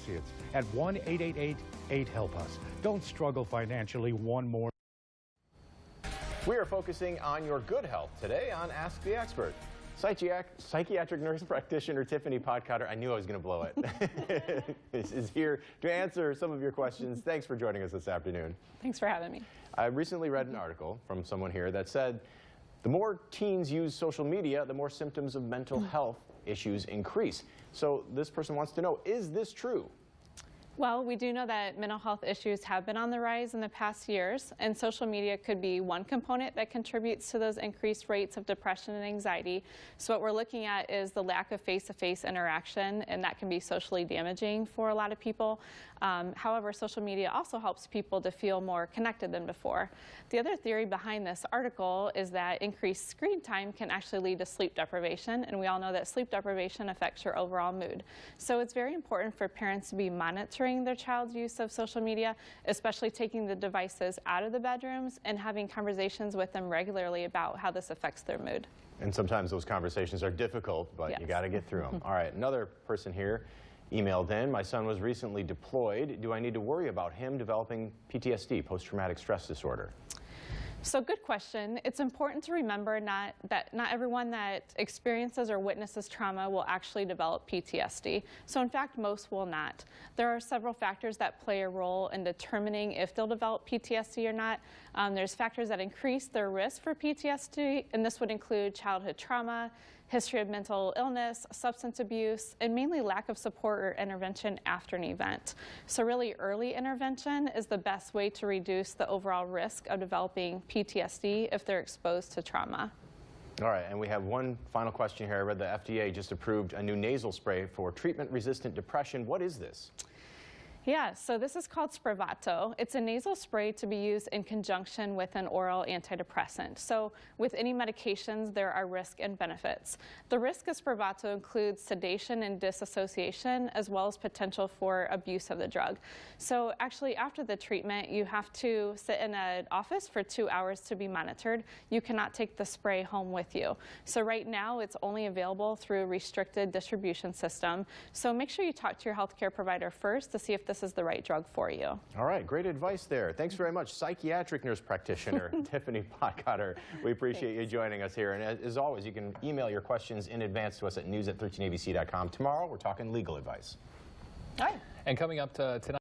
Associates at 1-888-8-HELP-US. Don't struggle financially one more. We are focusing on your good health today on Ask the Expert. Psychiatric nurse practitioner Tiffany Potcotter, I knew I was going to blow it, is here to answer some of your questions. Thanks for joining us this afternoon. Thanks for having me. I recently read an article from someone here that said the more teens use social media, the more symptoms of mental health issues increase. So this person wants to know, is this true? Well, we do know that mental health issues have been on the rise in the past years, and social media could be one component that contributes to those increased rates of depression and anxiety. So what we're looking at is the lack of face-to-face interaction, and that can be socially damaging for a lot of people. However, social media also helps people to feel more connected than before. The other theory behind this article is that increased screen time can actually lead to sleep deprivation, and we all know that sleep deprivation affects your overall mood. So it's very important for parents to be monitoring their child's use of social media, especially taking the devices out of the bedrooms and having conversations with them regularly about how this affects their mood. And sometimes those conversations are difficult, but you got to get through them. All right, another person here emailed in, my son was recently deployed. Do I need to worry about him developing PTSD, post-traumatic stress disorder? So good question. It's important to remember that not everyone that experiences or witnesses trauma will actually develop PTSD. So in fact, most will not. There are several factors that play a role in determining if they'll develop PTSD or not. There's factors that increase their risk for PTSD, and this would include childhood trauma, history of mental illness, substance abuse, and mainly lack of support or intervention after an event. So really early intervention is the best way to reduce the overall risk of developing PTSD if they're exposed to trauma. All right, and we have one final question here. I read the FDA just approved a new nasal spray for treatment-resistant depression. What is this? Yeah, so this is called Spravato. It's a nasal spray to be used in conjunction with an oral antidepressant. So with any medications, there are risks and benefits. The risk of Spravato includes sedation and disassociation, as well as potential for abuse of the drug. So actually, after the treatment, you have to sit in an office for 2 hours to be monitored. You cannot take the spray home with you. So right now, it's only available through a restricted distribution system. So make sure you talk to your healthcare provider first to see if this is the right drug for you. All right, great advice there. Thanks very much, psychiatric nurse practitioner Tiffany Potcotter. We appreciate you joining us here. And as always, you can email your questions in advance to us at news@13abc.com. Tomorrow, we're talking legal advice. All right. And coming up tonight.